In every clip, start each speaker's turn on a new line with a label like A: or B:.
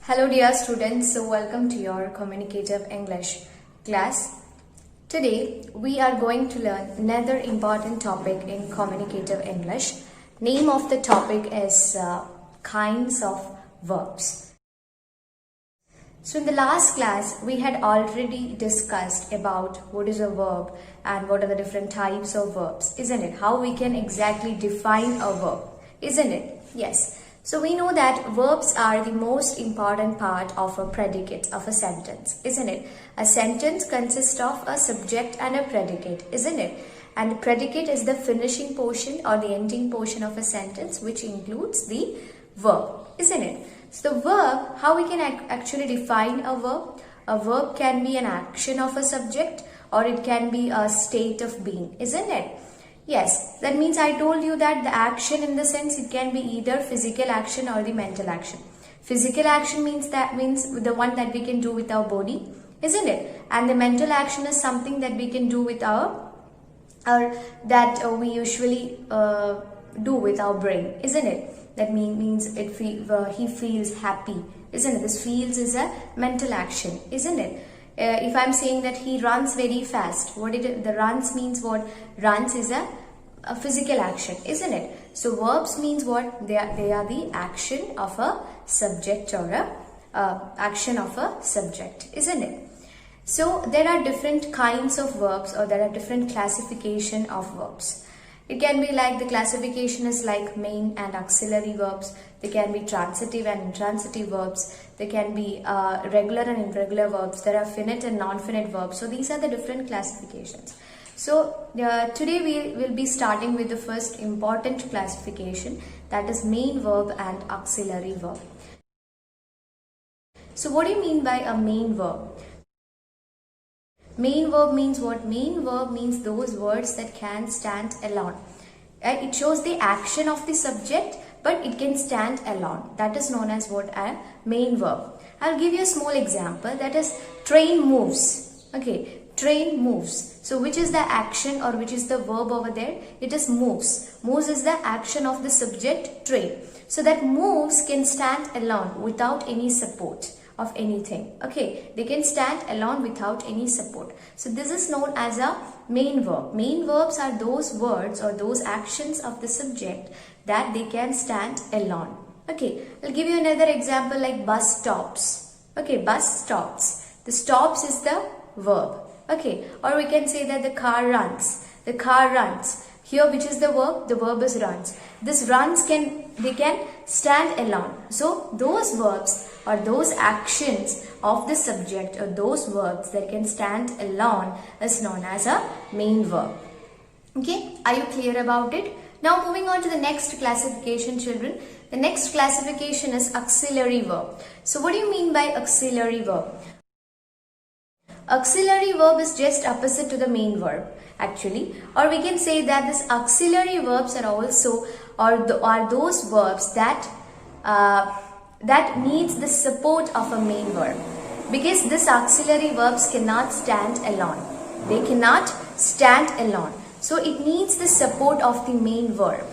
A: Hello dear students, so welcome to your Communicative English class. Today we are going to learn another important topic in Communicative English. Name of the topic is kinds of verbs. So in the last class we had already discussed about what is a verb and what are the different types of verbs, isn't it? How we can exactly define a verb, isn't it? Yes. So we know that verbs are the most important part of a predicate of a sentence, isn't it? A sentence consists of a subject and a predicate, isn't it? And the predicate is the finishing portion or the ending portion of a sentence, which includes the verb, isn't it? So the verb, how we can actually define a verb? A verb can be an action of a subject or it can be a state of being, isn't it? Yes, that means I told you that the action in the sense it can be either physical action or the mental action. Physical action means the one that we can do with our body, isn't it? And the mental action is something that we can do with we usually do with our brain, isn't it? That means he feels happy, isn't it? This feels is a mental action, isn't it? If I'm saying that he runs very fast, the runs means what? Runs is a physical action, isn't it? So verbs means what? They are the action of a subject or action of a subject, isn't it? So there are different kinds of verbs or there are different classification of verbs. It can be like the classification is like main and auxiliary verbs. They can be transitive and intransitive verbs. They can be regular and irregular verbs. There are finite and non-finite verbs. So these are the different classifications. So today we will be starting with the first important classification, that is main verb and auxiliary verb. So what do you mean by a main verb? Main verb means what? Main verb means those words that can stand alone. It shows the action of the subject, but it can stand alone. That is known as what? A main verb. I'll give you a small example. That is train moves. Okay, train moves. So which is the action or which is the verb over there? It is moves. Moves is the action of the subject train. So that moves can stand alone without any support of anything. Okay, they can stand alone without any support. So this is known as a main verb. Main verbs are those words or those actions of the subject that they can stand alone. Okay, I'll give you another example like bus stops. Okay, bus stops. The stops is the verb. Okay, or we can say that the car runs. The car runs. Here which is the verb? The verb is runs. This runs can stand alone. So those verbs or those actions of the subject or those verbs that can stand alone is known as a main verb. Okay, are you clear about it? Now moving on to the next classification, children. The next classification is auxiliary verb. So what do you mean by auxiliary verb? Auxiliary verb is just opposite to the main verb actually, or we can say that this auxiliary verbs are also are those verbs that needs the support of a main verb, because this auxiliary verbs cannot stand alone. They cannot stand alone. So it needs the support of the main verb.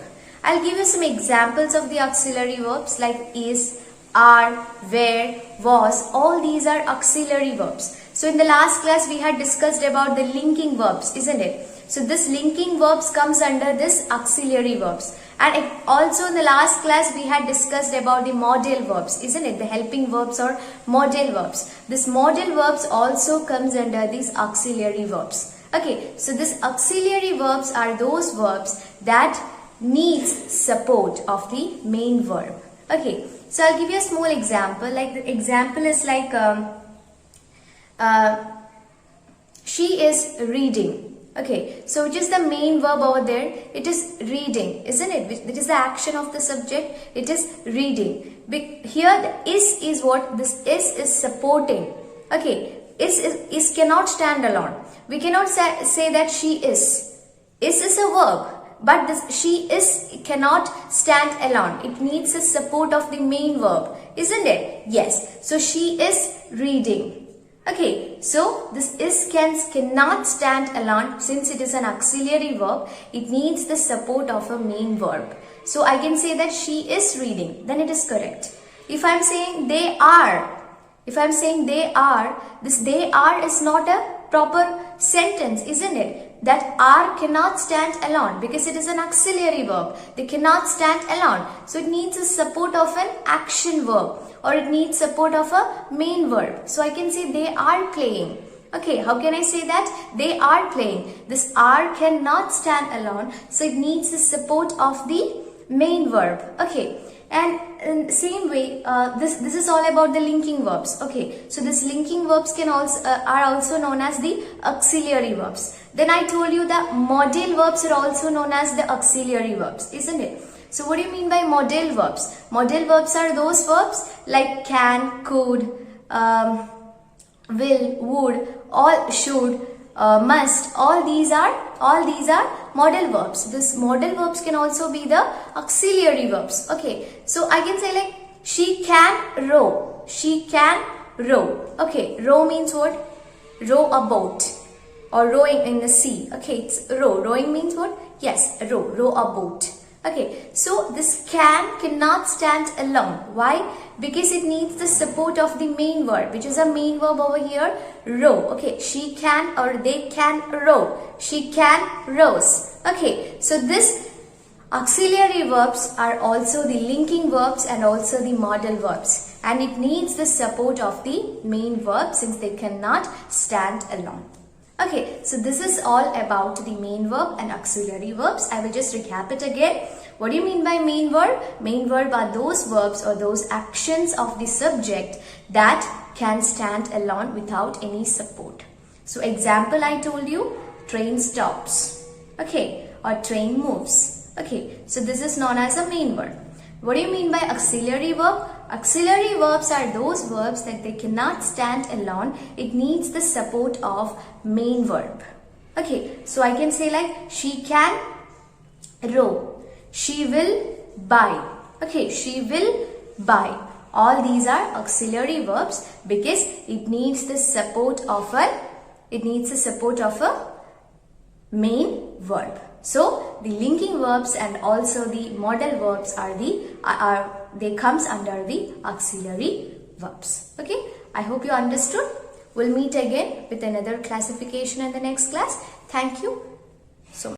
A: I'll give you some examples of the auxiliary verbs like is, are, were, was. All these are auxiliary verbs. So in the last class we had discussed about the linking verbs, isn't it? So this linking verbs comes under this auxiliary verbs. And also in the last class we had discussed about the modal verbs, isn't it? The helping verbs or modal verbs. This modal verbs also comes under these auxiliary verbs. Okay, so this auxiliary verbs are those verbs that needs support of the main verb. Okay, so I'll give you a small example. Like the example is like she is reading. Okay, so which is the main verb over there? It is reading, isn't it? It is the action of the subject. It is reading. Here the is what? This is supporting. Okay, is cannot stand alone. We cannot say that she is. Is a verb, but this she is cannot stand alone. It needs the support of the main verb, isn't it? Yes. So she is reading. Okay, so this is cannot stand alone since it is an auxiliary verb. It needs the support of a main verb. So I can say that she is reading. Then it is correct. If I'm saying they are, this they are is not a proper sentence, isn't it? That are cannot stand alone because it is an auxiliary verb. They cannot stand alone. So it needs the support of an action verb, or it needs support of a main verb. So I can say they are playing. Okay, how can I say that? They are playing. This are cannot stand alone. So it needs the support of the main verb. Okay. And in same way, this is all about the linking verbs. Okay, so this linking verbs can also are also known as the auxiliary verbs. Then I told you that modal verbs are also known as the auxiliary verbs, isn't it? So what do you mean by modal verbs? Modal verbs are those verbs like can, could, will, would, all, should, must. All these are modal verbs. This modal verbs can also be the auxiliary verbs. Okay, so I can say like she can row. She can row. Okay, row means what? Row a boat or rowing in the sea. Okay, it's row. Rowing means what? Yes, row a boat. Okay, so this cannot stand alone. Why? Because it needs the support of the main verb, which is a main verb over here, row. Okay, she can or they can row. She can rows. Okay, so this auxiliary verbs are also the linking verbs and also the modal verbs. And it needs the support of the main verb since they cannot stand alone. Okay, so this is all about the main verb and auxiliary verbs. I will just recap it again. What do you mean by main verb? Main verb are those verbs or those actions of the subject that can stand alone without any support. So example I told you, train stops. Okay, or train moves. Okay, so this is known as a main verb. What do you mean by auxiliary verb? Auxiliary verbs are those verbs that they cannot stand alone. It needs the support of main verb. Okay, so I can say like she can row. She will buy. Okay, she will buy. All these are auxiliary verbs because it needs the support of a main verb. So the linking verbs and also the modal verbs they comes under the auxiliary verbs. Okay, I hope you understood. We'll meet again with another classification in the next class. Thank you so much.